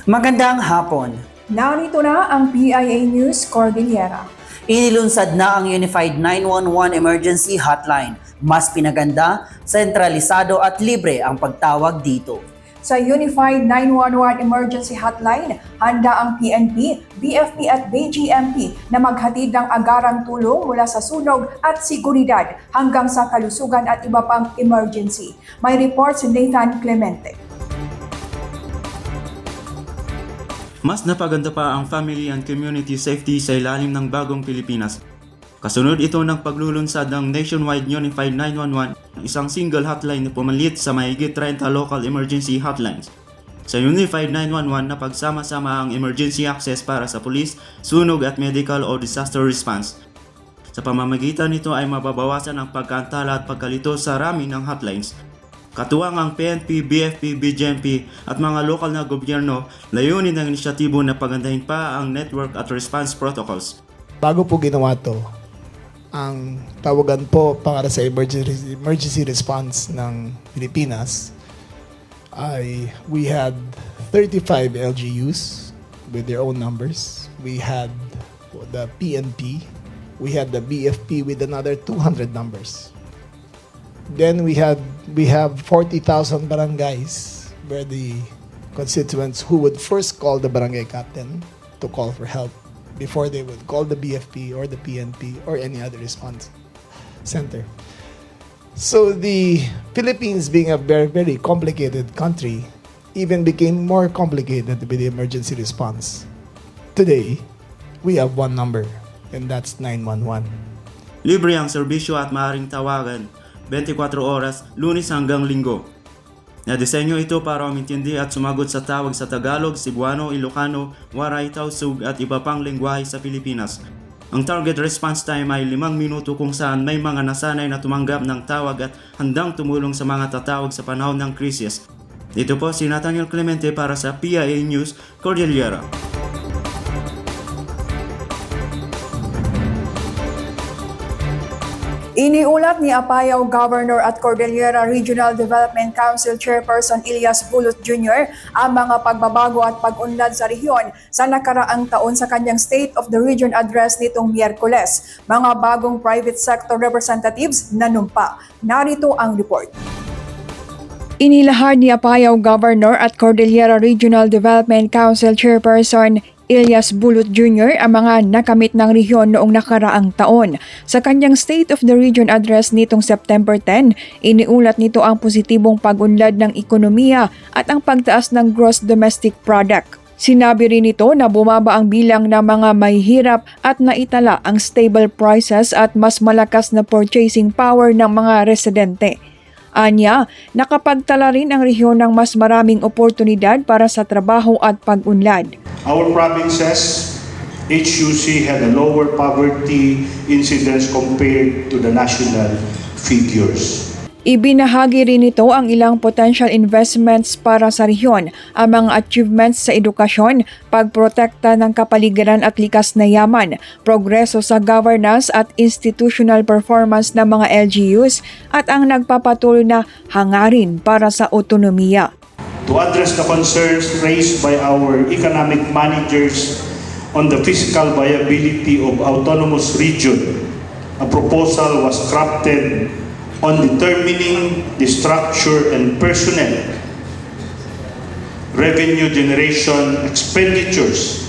Magandang hapon. Narito na ang PIA News Cordillera. Inilunsad na ang Unified 911 Emergency Hotline. Mas pinaganda, sentralisado at libre ang pagtawag dito. Sa Unified 911 Emergency Hotline, handa ang PNP, BFP at BGMP na maghatid ng agarang tulong mula sa sunog at seguridad hanggang sa kalusugan at iba pang emergency. May report si Nathan Clemente. Mas napaganda pa ang family and community safety sa ilalim ng bagong Pilipinas. Kasunod ito ng paglulunsad ng Nationwide Unified 911, isang single hotline na pumalit sa mahigit 30 local emergency hotlines. Sa Unified 911 na pagsama-sama ang emergency access para sa police, sunog at medical o disaster response. Sa pamamagitan nito ay mababawasan ang pagkaantala at pagkalito sa rami ng hotlines. Katuwang ang PNP, BFP, BGMP at mga lokal na gobyerno, layunin ng inisyatibo na pagandahin pa ang network at response protocols. Bago po ginawa to, ang tawagan po para sa emergency response ng Pilipinas ay we had 35 LGUs with their own numbers. We had the PNP, we had the BFP with another 200 numbers. Then we have 40,000 barangays where the constituents who would first call the barangay captain to call for help before they would call the BFP or the PNP or any other response center. So the Philippines, being a very, very complicated country, even became more complicated with the emergency response. Today, we have one number, and that's 911. Libre ang serbisyo at maaaring tawagan 24 oras, Lunes hanggang Linggo. Nadesenyo ito para umintindi at sumagot sa tawag sa Tagalog, Cebuano, Ilocano, Waray, Tausug at iba pang lengguwahe sa Pilipinas. Ang target response time ay 5 minuto kung saan may mga nasanay na tumanggap ng tawag at handang tumulong sa mga tatawag sa panahon ng krisis. Dito po si Nathaniel Clemente para sa PIA News Cordillera. Iniulat ni Apayao Governor at Cordillera Regional Development Council Chairperson Elias Bulot Jr. ang mga pagbabago at pag-unlad sa rehiyon sa nakaraang taon sa kanyang State of the Region address nitong Miyerkules. Mga bagong private sector representatives nanumpa. Narito ang report. Inilahad ni Apayao Governor at Cordillera Regional Development Council Chairperson Elias Bulot Jr. ang mga nakamit ng rehiyon noong nakaraang taon. Sa kanyang State of the Region address nitong September 10, iniulat nito ang positibong pag-unlad ng ekonomiya at ang pagtaas ng gross domestic product. Sinabi rin nito na bumaba ang bilang ng mga mahihirap at naitala ang stable prices at mas malakas na purchasing power ng mga residente. Anya, nakapagtala rin ang rehiyon ng mas maraming oportunidad para sa trabaho at pag-unlad. Our provinces, HUC had a lower poverty incidence compared to the national figures. Ibinahagi rin nito ang ilang potential investments para sa rehiyon, ang mga achievements sa edukasyon, pagprotekta ng kapaligiran at likas na yaman, progreso sa governance at institutional performance ng mga LGUs at ang nagpapatuloy na hangarin para sa otonomiya. To address the concerns raised by our economic managers on the fiscal viability of autonomous region, a proposal was crafted on determining the structure and personnel, revenue generation expenditures,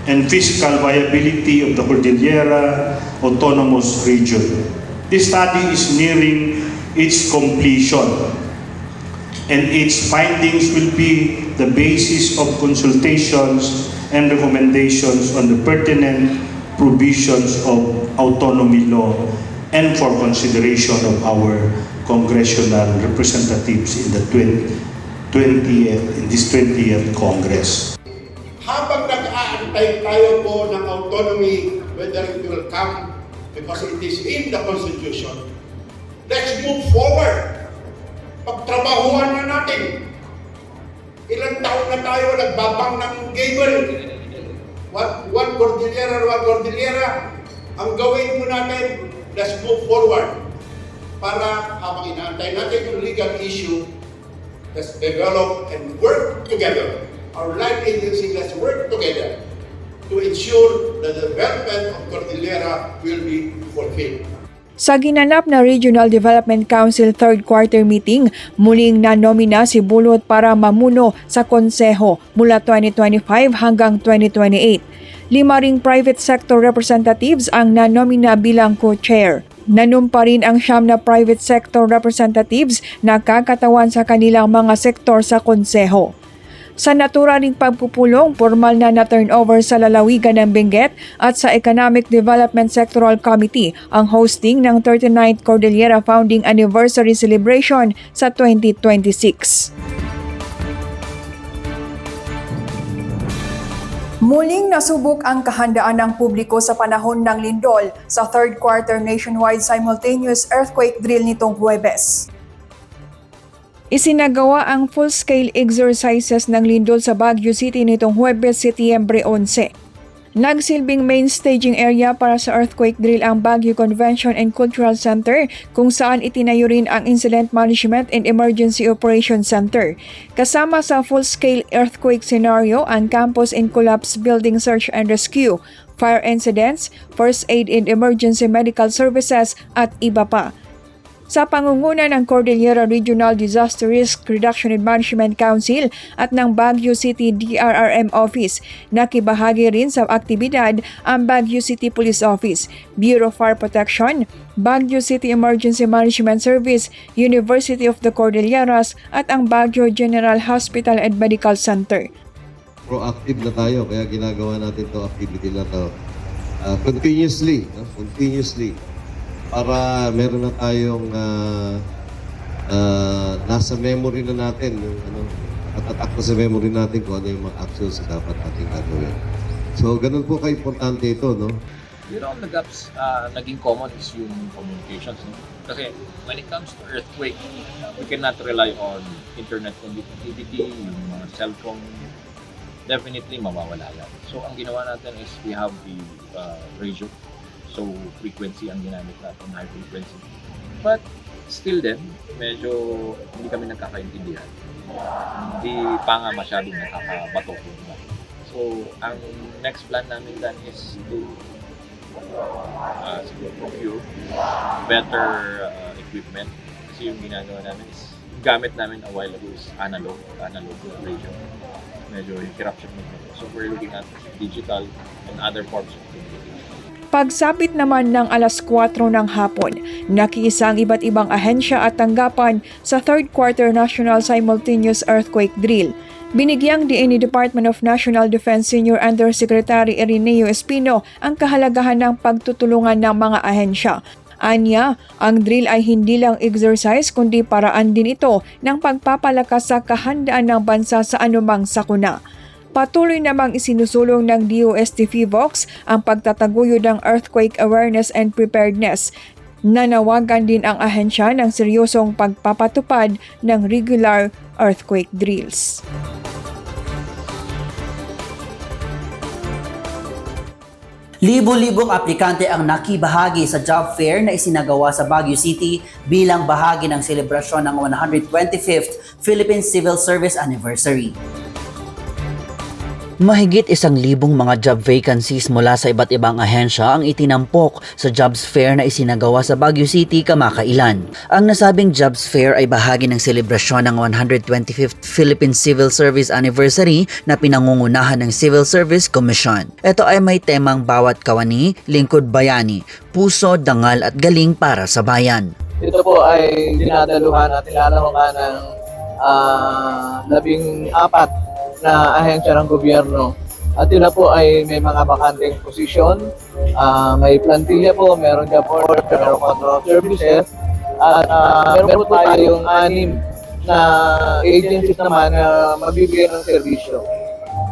and fiscal viability of the Cordillera Autonomous Region. This study is nearing its completion, and its findings will be the basis of consultations and recommendations on the pertinent provisions of autonomy law and for consideration of our congressional representatives in the 20th Congress. Habang nag-aantay tayo po ng autonomy whether it will come because it is in the Constitution. Let's move forward. Pagtrabahuan na natin. Ilang taon na tayo nagbabang ng cable. One Cordillera. Ang gawin mo natin, let's move forward. Para habang inaantay natin yung legal issue, let's develop and work together. Our line agency, let's work together to ensure that the development of Cordillera will be fulfilled. Sa ginanap na Regional Development Council third quarter meeting, muling nanomina si Bulot para mamuno sa konseho mula 2025 hanggang 2028. 5 ring private sector representatives ang nanomina bilang co-chair. Nanumpa rin ang 9 na private sector representatives na kakatawan sa kanilang mga sektor sa konseho. Sa naturaling pagpupulong, formal na na-turnover sa lalawigan ng Benguet at sa Economic Development Sectoral Committee ang hosting ng 39th Cordillera Founding Anniversary Celebration sa 2026. Muling nasubok ang kahandaan ng publiko sa panahon ng lindol sa third quarter nationwide simultaneous earthquake drill nitong Huwebes. Isinagawa ang full-scale exercises ng lindol sa Baguio City nitong Huwebes, Setyembre 11. Nagsilbing main staging area para sa earthquake drill ang Baguio Convention and Cultural Center kung saan itinayo rin ang Incident Management and Emergency Operations Center. Kasama sa full-scale earthquake scenario ang Campus and Collapse Building Search and Rescue, fire incidents, first aid and emergency medical services at iba pa. Sa pangunguna ng Cordillera Regional Disaster Risk Reduction and Management Council at ng Baguio City DRRM Office, nakibahagi rin sa aktibidad ang Baguio City Police Office, Bureau of Fire Protection, Baguio City Emergency Management Service, University of the Cordilleras at ang Baguio General Hospital and Medical Center. Proactive na tayo, kaya ginagawa natin to activity na to continuously, para meron na tayong nasa memory na natin, yung natatak na sa memory natin kung ano yung mga actions na dapat natin gagawin. So, ganun po ka-importante ito, no? One of the gaps naging common is yung communications. No? Kasi when it comes to earthquake, we cannot rely on internet connectivity, yung mga cellphone, definitely mawawala yan. So, ang ginawa natin is we have the radio. So, frequency ang ginamit natin, high frequency. But, still then, medyo hindi kami nagkakaintindihan. Hindi pa nga masyadong nakakabatok. So, ang next plan namin then is to procure better equipment. Kasi yung ginagawa namin is, gamit namin a while ago is analog radio. Medyo hirap siya mag-. So, we're looking at digital and other forms of communication. Pagsapit naman ng alas 4 ng hapon, nakiisa ang iba't ibang ahensya at tanggapan sa third quarter National Simultaneous Earthquake Drill. Binigyang diin ni Department of National Defense Senior Undersecretary Ireneo Espino ang kahalagahan ng pagtutulungan ng mga ahensya. Anya, ang drill ay hindi lang exercise kundi paraan din ito ng pagpapalakas sa kahandaan ng bansa sa anumang sakuna. Patuloy namang isinusulong ng DOST PHIVOLCS ang pagtataguyod ng earthquake awareness and preparedness. Nanawagan din ang ahensya ng seryosong pagpapatupad ng regular earthquake drills. Libo-libong aplikante ang nakibahagi sa job fair na isinagawa sa Baguio City bilang bahagi ng selebrasyon ng 125th Philippine Civil Service Anniversary. Mahigit 1,000 mga job vacancies mula sa iba't ibang ahensya ang itinampok sa jobs fair na isinagawa sa Baguio City kamakailan. Ang nasabing jobs fair ay bahagi ng selebrasyon ng 125th Philippine Civil Service Anniversary na pinangungunahan ng Civil Service Commission. Ito ay may temang bawat kawani, lingkod bayani, puso, dangal at galing para sa bayan. Ito po ay dinadaluhan at tinalawakan ng 14 na ahensya ng gobyerno. At yun na po ay may mga bakanteng posisyon, may plantilla po, meron job order, meron control services, at meron po tayong 6 na agencies naman na magbibigay ng serbisyo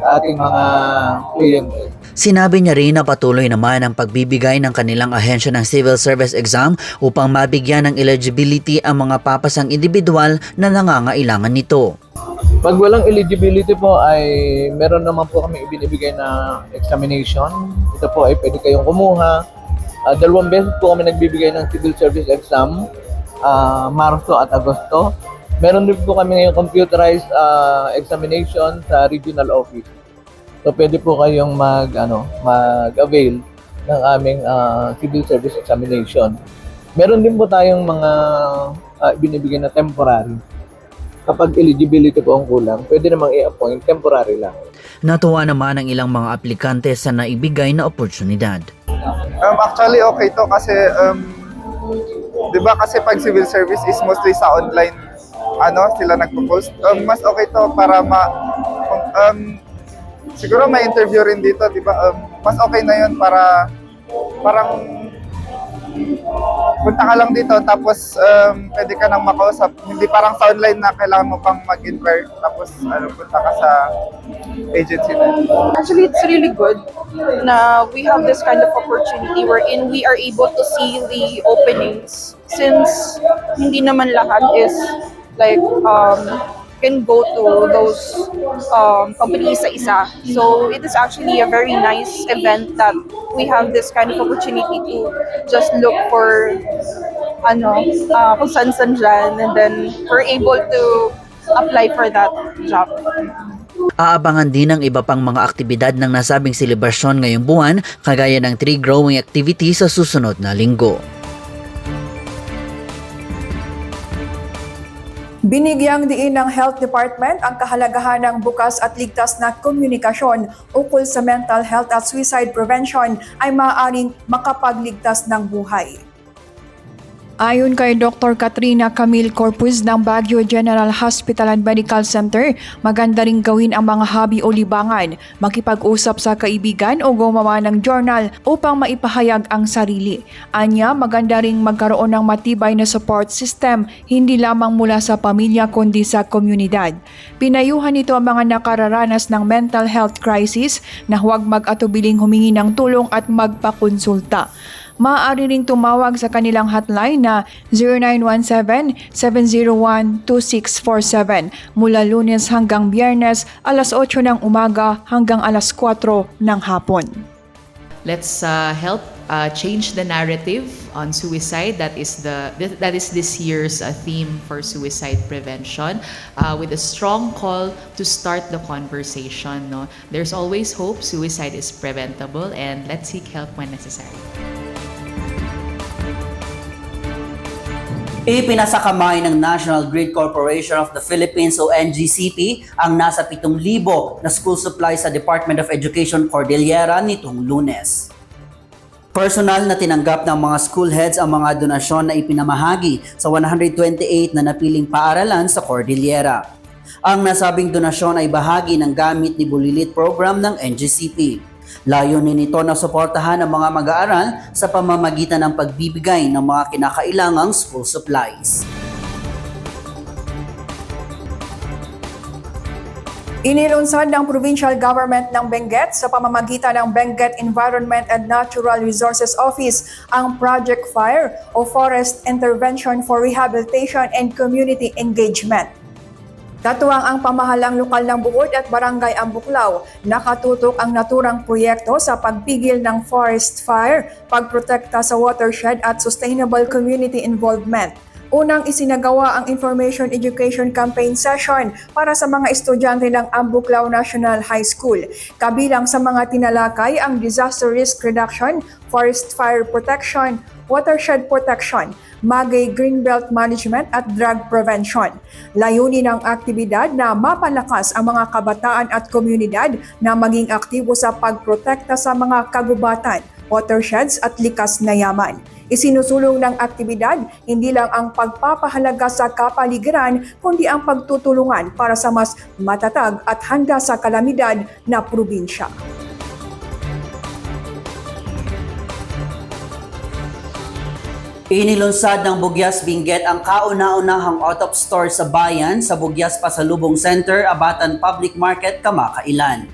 sa ating mga kliyente. Sinabi niya rin na patuloy naman ang pagbibigay ng kanilang ahensya ng civil service exam upang mabigyan ng eligibility ang mga papasang individual na nangangailangan nito. Pag walang eligibility po ay meron naman po kami ibinibigay na examination. Ito po ay pwede kayong kumuha. 2 beses po kami nagbibigay ng civil service exam, Marso at Agosto. Meron din po kami ngayong computerized examination sa regional office. So pwede po kayong mag-avail ng aming civil service examination. Meron din po tayong mga binibigay na temporary. Kapag eligibility po ang kulang, pwede namang i-appoint temporary lang. Natuwa naman ang ilang mga aplikante sa naibigay na oportunidad. Actually, okay to kasi, di ba kasi pag civil service is mostly sa online, sila nagpo-post. Mas okay to para siguro may interview rin dito, di ba? Mas okay na yun para parang punta ka lang dito tapos pwede ka nang makausap. Hindi parang sa online na kailangan mo pang mag-inquire tapos punta ka sa agency na. Actually, it's really good na we have this kind of opportunity wherein we are able to see the openings since hindi naman lahat is like can go to those companies sa isa. So it is actually a very nice event that we have this kind of opportunity to just look for kung saan dyan, and then we're able to apply for that job. Aabangan din ang iba pang mga aktibidad ng nasabing selebrasyon ngayong buwan, kagaya ng tree growing activity sa susunod na linggo. Binigyang diin ng Health Department ang kahalagahan ng bukas at ligtas na komunikasyon ukol sa mental health at suicide prevention ay maaaring makapagligtas ng buhay. Ayon kay Dr. Katrina Camille Corpus ng Baguio General Hospital and Medical Center, maganda ring gawin ang mga hobby o libangan, makipag-usap sa kaibigan o gumawa ng journal upang maipahayag ang sarili. Anya, maganda ring magkaroon ng matibay na support system, hindi lamang mula sa pamilya kundi sa komunidad. Pinayuhan nito ang mga nakararanas ng mental health crisis na huwag mag-atubiling humingi ng tulong at magpakonsulta. Maaari ring tumawag sa kanilang hotline na 0917-701-2647 mula Lunes hanggang Biyernes, alas 8 ng umaga hanggang alas 4 ng hapon. Let's help change the narrative on suicide. That is this year's theme for suicide prevention, with a strong call to start the conversation. No? There's always hope. Suicide is preventable, and let's seek help when necessary. Ipinasakamay ng National Grid Corporation of the Philippines o NGCP ang nasa 7,000 na school supplies sa Department of Education Cordillera nitong Lunes. Personal na tinanggap ng mga school heads ang mga donasyon na ipinamahagi sa 128 na napiling paaralan sa Cordillera. Ang nasabing donasyon ay bahagi ng Gamit ni Bulilit program ng NGCP. Layunin nito na suportahan ang mga mag-aaral sa pamamagitan ng pagbibigay ng mga kinakailangang school supplies. Inilunsad ng Provincial Government ng Benguet sa pamamagitan ng Benguet Environment and Natural Resources Office ang Project FIRE o Forest Intervention for Rehabilitation and Community Engagement. Tatuwang ang pamahalang lokal ng Buod at Barangay Ambuklaw, nakatutok ang naturang proyekto sa pagpigil ng forest fire, pagprotekta sa watershed at sustainable community involvement. Unang isinagawa ang Information Education Campaign Session para sa mga estudyante ng Ambuklaw National High School. Kabilang sa mga tinalakay ang disaster risk reduction, forest fire protection, watershed protection, Magay Greenbelt Management at drug prevention. Layunin ng aktibidad na mapalakas ang mga kabataan at komunidad na maging aktibo sa pagprotekta sa mga kagubatan, watersheds at likas na yaman. Isinusulong ng aktibidad hindi lang ang pagpapahalaga sa kapaligiran kundi ang pagtutulungan para sa mas matatag at handa sa kalamidad na probinsya. Inilunsad ng Bugyas Benguet ang kauna-unahang out-of store sa bayan sa Bugyas Pasalubong Center, Abatan Public Market, kamakailan.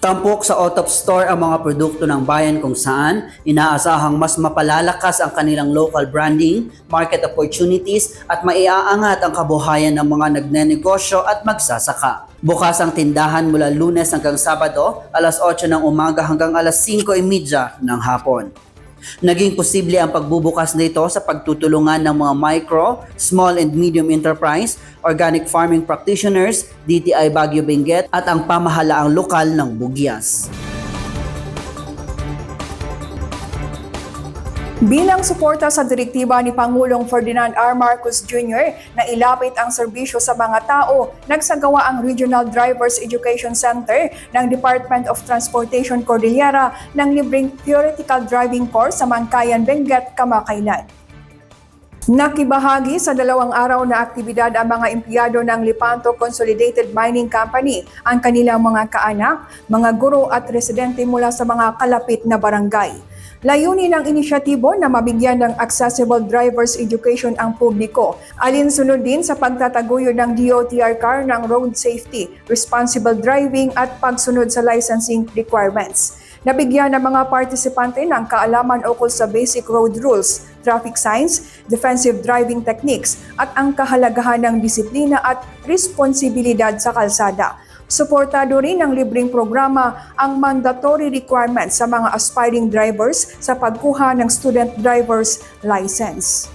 Tampok sa out of store ang mga produkto ng bayan kung saan inaasahang mas mapalalakas ang kanilang local branding, market opportunities at maiaangat ang kabuhayan ng mga nagnenegosyo at magsasaka. Bukas ang tindahan mula Lunes hanggang Sabado, alas 8 ng umaga hanggang alas 5:30 ng hapon. Naging posible ang pagbubukas nito sa pagtutulungan ng mga micro, small and medium enterprise, organic farming practitioners, DTI Baguio Benguet at ang pamahalaang lokal ng Bugyas. Bilang suporta sa direktiba ni Pangulong Ferdinand R. Marcos Jr. na ilapit ang serbisyo sa mga tao, nagsagawa ang Regional Drivers Education Center ng Department of Transportation Cordillera ng libreng theoretical driving course sa Mangkayan, Benguet kamakailan. Nakibahagi sa 2 araw na aktibidad ang mga empleyado ng Lipanto Consolidated Mining Company, ang kanilang mga kaanak, mga guro at residente mula sa mga kalapit na barangay. Layunin ng inisyatibo na mabigyan ng accessible driver's education ang publiko, alinsunod din sa pagtataguyod ng DOTR car ng road safety, responsible driving at pagsunod sa licensing requirements. Nabigyan ng mga partisipante ng kaalaman ukol sa basic road rules, traffic signs, defensive driving techniques at ang kahalagahan ng disiplina at responsibilidad sa kalsada. Suportado rin ng libreng programa ang mandatory requirements sa mga aspiring drivers sa pagkuha ng student driver's license.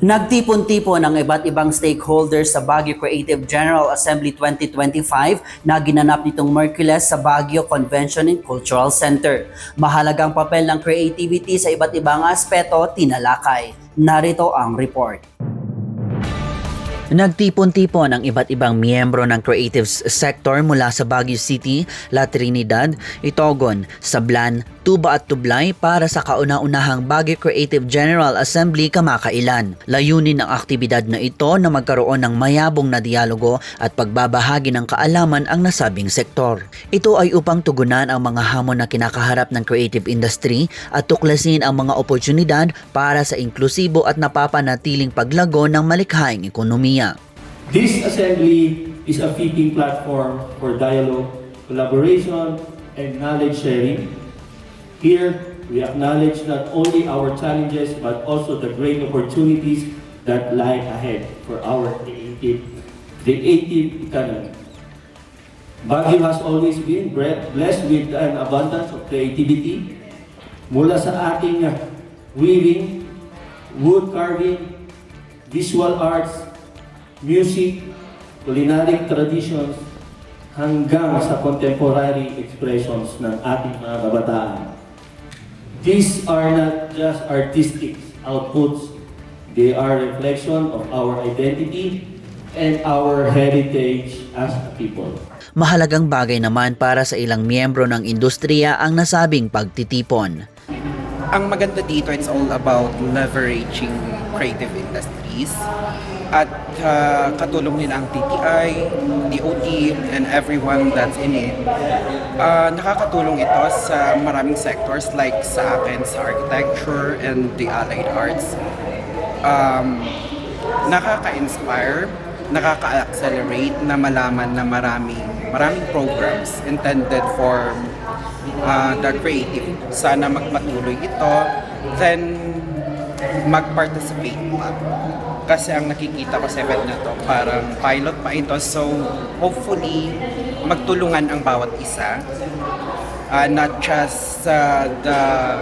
Nagtipon-tipon ang iba't ibang stakeholders sa Baguio Creative General Assembly 2025 na ginanap nitong Merkules sa Baguio Convention and Cultural Center. Mahalagang papel ng creativity sa iba't ibang aspeto tinalakay. Narito ang report. Nagtipon-tipon ang iba't ibang miyembro ng creative sector mula sa Baguio City, La Trinidad, Itogon, Sablan, Tuba at Tublay para sa kauna-unahang Baguio Creative General Assembly kamakailan. Layunin ng aktibidad na ito na magkaroon ng mayabong na dialogo at pagbabahagi ng kaalaman ang nasabing sektor. Ito ay upang tugunan ang mga hamon na kinakaharap ng creative industry at tuklasin ang mga oportunidad para sa inklusibo at napapanatiling paglago ng malikhaing ekonomiya. This assembly is a fitting platform for dialogue, collaboration, and knowledge sharing. Here, we acknowledge not only our challenges but also the great opportunities that lie ahead for our creative economy. Baguio has always been blessed with an abundance of creativity mula sa ating weaving, wood carving, visual arts, music, culinary traditions, hanggang sa contemporary expressions ng ating mga kabataan. These are not just artistic outputs, they are reflection of our identity and our heritage as a people. Mahalagang bagay naman para sa ilang miyembro ng industriya ang nasabing pagtitipon. Ang maganda dito, it's all about leveraging creative industries at katulong din ang TTI, DOT, and everyone that's in it. Nakakatulong ito sa maraming sectors like sa akin sa architecture and the allied arts. Nakaka-inspire, nakaka-accelerate na malaman na maraming programs intended for the creative. Sana magpatuloy ito, then mag-participate pa. Kasi ang nakikita ko sa event na to, parang pilot pa ito. So, hopefully, magtulungan ang bawat isa. Not just the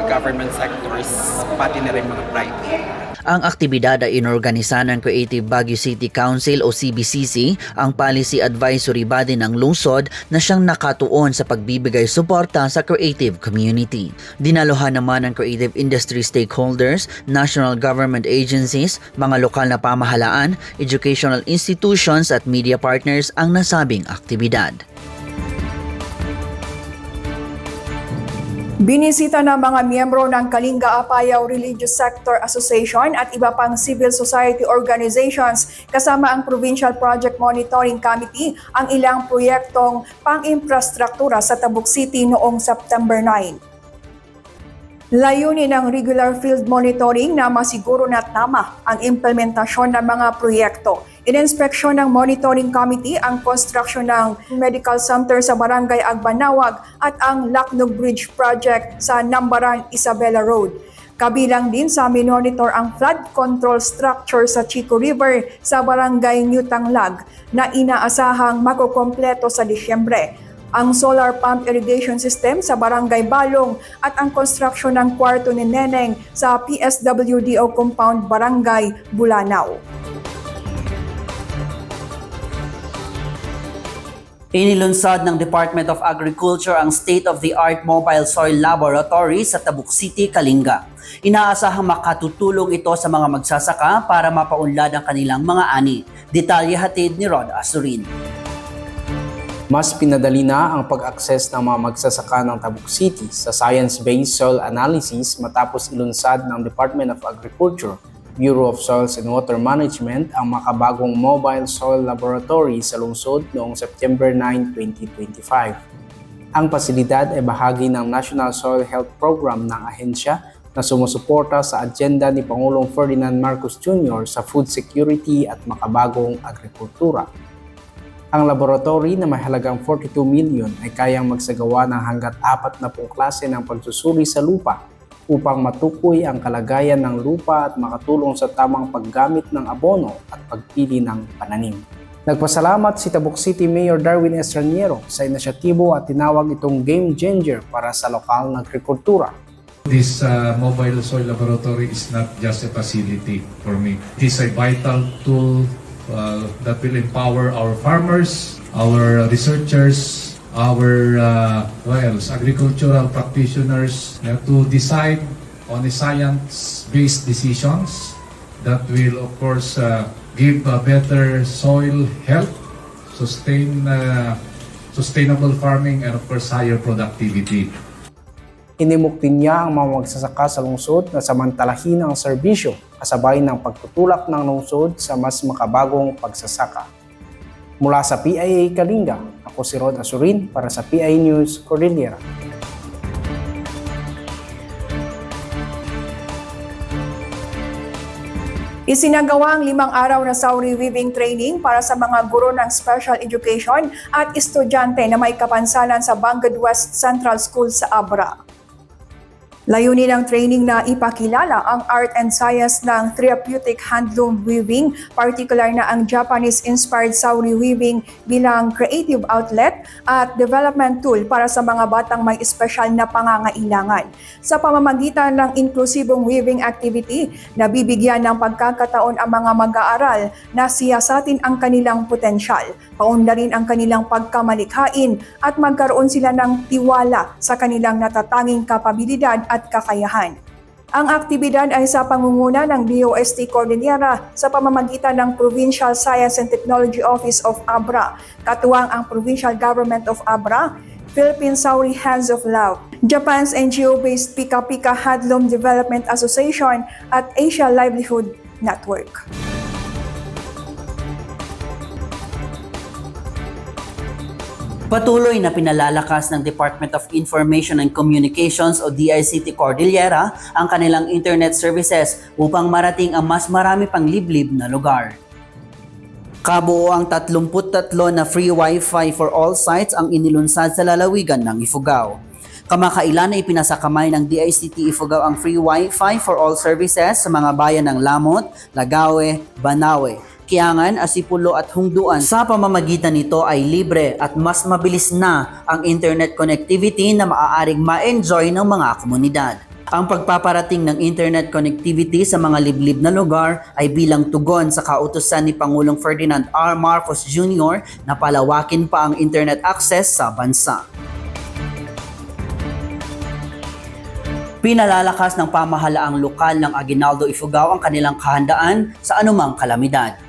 government sectors, pati na rin mga private. Ang aktibidad ay inorganisa ng Creative Baguio City Council o CBCC, ang policy advisory body ng lungsod na siyang nakatuon sa pagbibigay suporta sa creative community. Dinaluhan naman ng creative industry stakeholders, national government agencies, mga lokal na pamahalaan, educational institutions at media partners ang nasabing aktibidad. Binisita ng mga miyembro ng Kalinga Apayao Religious Sector Association at iba pang civil society organizations kasama ang Provincial Project Monitoring Committee ang ilang proyektong pang-infrastruktura sa Tabuk City noong September 9. Layunin ng regular field monitoring na masiguro na tama ang implementasyon ng mga proyekto. Ininspeksyon ng monitoring committee ang construction ng medical center sa Barangay Agbanawag at ang Lacnog Bridge Project sa Nambaran, Isabela Road. Kabilang din sa minonitor ang flood control structure sa Chico River sa Barangay New Tanglag na inaasahang makukompleto sa Disyembre, ang solar pump irrigation system sa Barangay Balong at ang construction ng kwarto ni Neneng sa PSWDO compound Barangay Bulanao. Inilunsad ng Department of Agriculture ang state-of-the-art mobile soil laboratory sa Tabuk City, Kalinga. Inaasahang makatutulong ito sa mga magsasaka para mapaunlad ang kanilang mga ani. Detalye hatid ni Rod Asurin. Mas pinadali na ang pag-access ng mga magsasaka ng Tabuk City sa science-based soil analysis matapos ilunsad ng Department of Agriculture, Bureau of Soils and Water Management ang makabagong mobile soil laboratory sa lungsod noong September 9, 2025. Ang pasilidad ay bahagi ng National Soil Health Program ng ahensya na sumusuporta sa agenda ni Pangulong Ferdinand Marcos Jr. sa food security at makabagong agrikultura. Ang laboratory na may halagang 42 million ay kayang magsagawa ng hanggat 40 klase ng pagsusuri sa lupa upang matukoy ang kalagayan ng lupa at makatulong sa tamang paggamit ng abono at pagpili ng pananim. Nagpasalamat si Tabuk City Mayor Darwin S. Raniero sa inisyatibo at tinawag itong game changer para sa lokal na agrikultura. This mobile soil laboratory is not just a facility for me. It is a vital tool that will empower our farmers, our researchers, our agricultural practitioners to decide on the science-based decisions that will, of course, give a better soil health, sustainable farming, and of course, higher productivity. Inimukti niya ang mga magsasaka sa lungsod na samantalahin ang serbisyo kasabay ng pagtutulak ng lungsod sa mas makabagong pagsasaka. Mula sa PIA Kalinga, ako si Rod Asurin para sa PIA News Cordillera. Isinagawa ang 5 araw na Sauri Weaving Training para sa mga guro ng special education at estudyante na may kapansanan sa Bangod West Central School sa Abra. Layunin ng training na ipakilala ang art and science ng therapeutic handloom weaving, particular na ang Japanese-inspired Sauri weaving bilang creative outlet at development tool para sa mga batang may espesyal na pangangailangan. Sa pamamagitan ng inklusibong weaving activity, nabibigyan ng pagkakataon ang mga mag-aaral na siyasatin ang kanilang potensyal, paunlarin ang kanilang pagkamalikhain at magkaroon sila ng tiwala sa kanilang natatanging kapabilidad at kakayahan. Ang aktibidad ay sa pangunguna ng DOST Cordillera sa pamamagitan ng Provincial Science and Technology Office of Abra, katuwang ang Provincial Government of Abra, Philippine Sauri Hands of Love, Japan's NGO-based Pika Pika Handloom Development Association at Asia Livelihood Network. Patuloy na pinalalakas ng Department of Information and Communications o DICT Cordillera ang kanilang internet services upang marating ang mas marami pang liblib na lugar. Kabuo ang 33 na free Wi-Fi for all sites ang inilunsad sa lalawigan ng Ifugao. Kamakailan na ipinasakamay ng DICT Ifugao ang free Wi-Fi for all services sa mga bayan ng Lamot, Lagawe, Banawe, Kiangan, Asipulo at Hungduan. Sa pamamagitan nito ay libre at mas mabilis na ang internet connectivity na maaaring ma-enjoy ng mga komunidad. Ang pagpaparating ng internet connectivity sa mga liblib na lugar ay bilang tugon sa kautusan ni Pangulong Ferdinand R. Marcos Jr. na palawakin pa ang internet access sa bansa. Pinalalakas ng pamahalaang lokal ng Aguinaldo Ifugao ang kanilang kahandaan sa anumang kalamidad.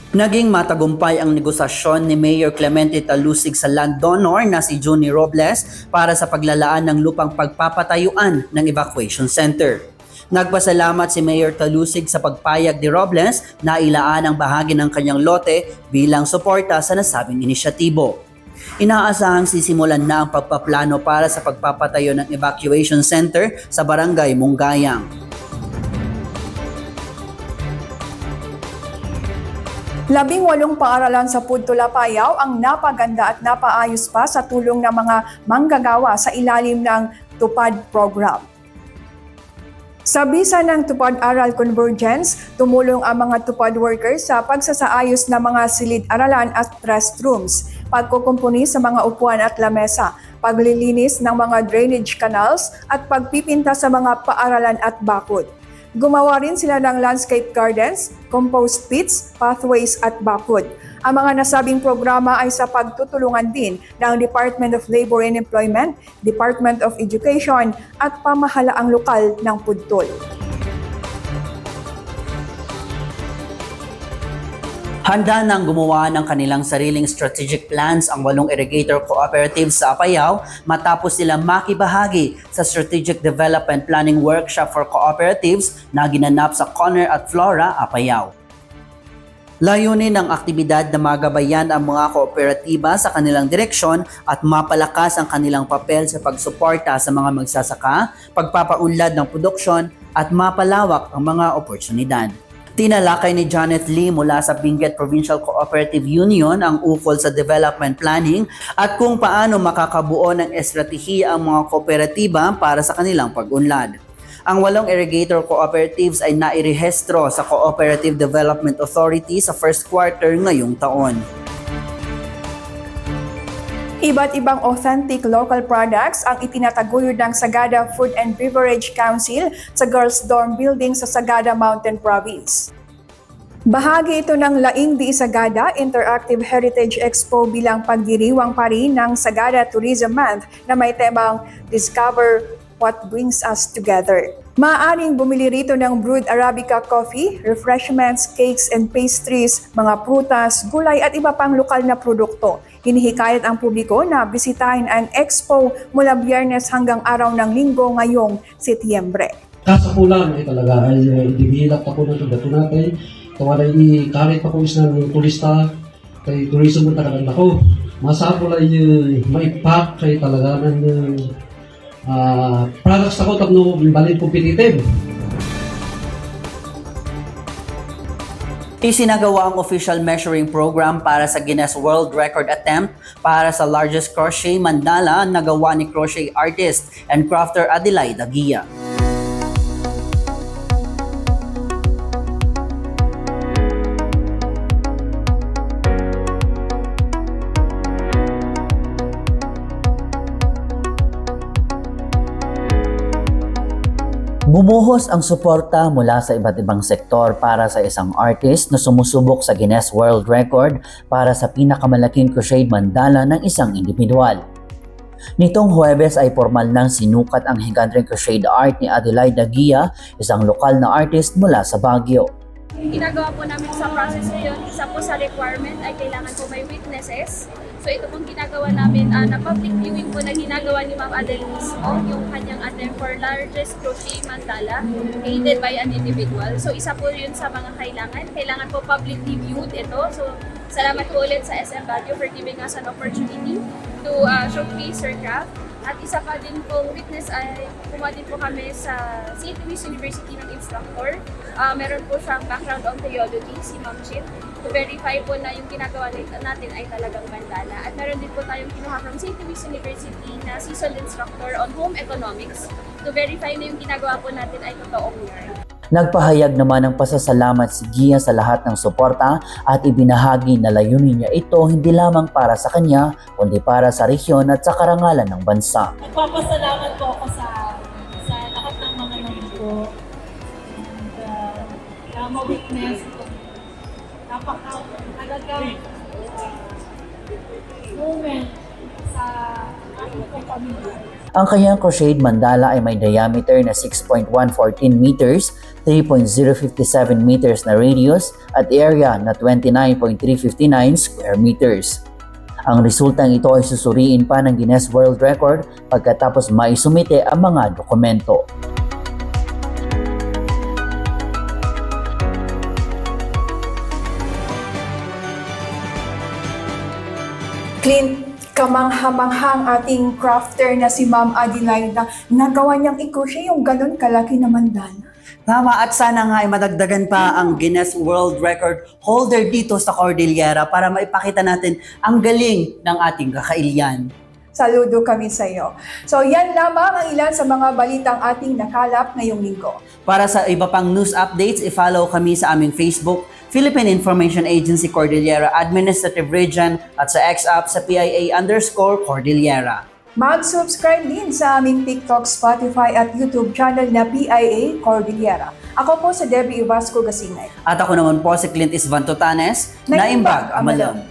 Naging matagumpay ang negosasyon ni Mayor Clemente Talusig sa land donor na si Johnny Robles para sa paglalaan ng lupang pagpapatayuan ng evacuation center. Nagpasalamat si Mayor Talusig sa pagpayag ni Robles na ilaan ang bahagi ng kanyang lote bilang suporta sa nasabing inisyatibo. Inaasahang sisimulan na ang pagpaplano para sa pagpapatayo ng evacuation center sa Barangay Munggayang. 18 paaralan sa Puntula, Payao ang napaganda at napaayos pa sa tulong ng mga manggagawa sa ilalim ng TUPAD program. Sa bisa ng TUPAD Aral Convergence, tumulong ang mga TUPAD workers sa pagsasaayos ng mga silid-aralan at restrooms, pagkukumpuni sa mga upuan at lamesa, paglilinis ng mga drainage canals at pagpipinta sa mga paaralan at bakod. Gumawa rin sila ng landscape gardens, compost pits, pathways at bakod. Ang mga nasabing programa ay sa pagtutulungan din ng Department of Labor and Employment, Department of Education at pamahalaang lokal ng Puntol. Handa nang gumawa ng kanilang sariling strategic plans ang 8 irrigator cooperatives sa Apayao matapos sila makibahagi sa Strategic Development Planning Workshop for Cooperatives na ginanap sa Conner at Flora, Apayao. Layunin ng aktibidad na magabayan ang mga kooperatiba sa kanilang direksyon at mapalakas ang kanilang papel sa pagsuporta sa mga magsasaka, pagpapaunlad ng produksyon at mapalawak ang mga oportunidad. Tinalakay ni Janet Lee mula sa Benguet Provincial Cooperative Union ang ukol sa development planning at kung paano makakabuo ng estratehiya ang mga kooperatiba para sa kanilang pag-unlad. Ang 8 irrigator cooperatives ay nairehistro sa Cooperative Development Authority sa first quarter ngayong taon. Iba't ibang authentic local products ang itinataguyod ng Sagada Food and Beverage Council sa Girls Dorm Building sa Sagada Mountain Province. Bahagi ito ng Laing di Sagada Interactive Heritage Expo bilang pagdiriwang pa rin ng Sagada Tourism Month na may temang Discover What Brings Us Together. Maaaring bumili rito ng brewed Arabica coffee, refreshments, cakes and pastries, mga prutas, gulay at iba pang lokal na produkto. Hinihikayat ang publiko na bisitahin ang expo mula Biyernes hanggang araw ng Linggo ngayong Setyembre. Kasapulan ay talaga ay ibigilap ako ng dato natin. Kawaray i-karit pa ko ng turista, kay tourism mo talaga ako. Masapul ay maipak kay talaga ng products ako tapno balin competitive. Isinagawa ang official measuring program para sa Guinness World Record attempt para sa largest crochet mandala na gawa ni crochet artist and crafter Adelaida Gia. Bumuhos ang suporta mula sa iba't ibang sektor para sa isang artist na sumusubok sa Guinness World Record para sa pinakamalaking crocheted mandala ng isang individual. Nitong Huwebes ay formal nang sinukat ang higanteng crocheted art ni Adelaida Gia, isang lokal na artist mula sa Baguio. Yung ginagawa po namin sa process ngayon, isa po sa requirement ay kailangan po may witnesses. So ito pong ginagawa namin na public viewing po na ginagawa ni Ma'am Adel mismo, yung kanyang attempt for largest crochet mandala created by an individual. So isa po yun sa mga kailangan po publicly viewed ito. So salamat po ulit sa SM Baguio for giving us an opportunity to showcase her craft. At isa pa din pong witness ay kumuha din po kami sa St. Louis University ng instructor. Meron po siyang background on theology, si Ma'am Chip, to verify po na yung ginagawa natin ay talagang mandala. At meron din po tayong kinuha from St. Louis University na seasoned instructor on home economics to verify na yung ginagawa po natin ay totoong yarn. Nagpahayag naman ng pasasalamat si Gia sa lahat ng suporta at ibinahagi na layunin niya ito hindi lamang para sa kanya, kundi para sa rehiyon at sa karangalan ng bansa. Nagpapasalamat po ako sa lahat ng mga nandito. And ma-witness napaka-talagang moment sa aking pamilya. Ang kanyang crocheted mandala ay may diameter na 6.114 meters, 3.057 meters na radius at area na 29.359 square meters. Ang resultang ito ay susuriin pa ng Guinness World Record pagkatapos maisumite ang mga dokumento. Clint, kamangha-manghang ating crafter na si Ma'am Adelaida. Nagawa niyang i-crochet yung ganun kalaki na mandala. Tama, at sana nga ay madagdagan pa ang Guinness World Record holder dito sa Cordillera para maipakita natin ang galing ng ating kakailian. Saludo kami sa iyo. So yan lamang ang ilan sa mga balitang ating nakalap ngayong linggo. Para sa iba pang news updates, i-follow kami sa aming Facebook, Philippine Information Agency Cordillera Administrative Region at sa X-App sa PIA_Cordillera. Mag-subscribe din sa aming TikTok, Spotify at YouTube channel na PIA Cordillera. Ako po si Debbie Ivasco Gasingay. At ako naman po si Clint Isvan Totanes, Naimbag Amalan.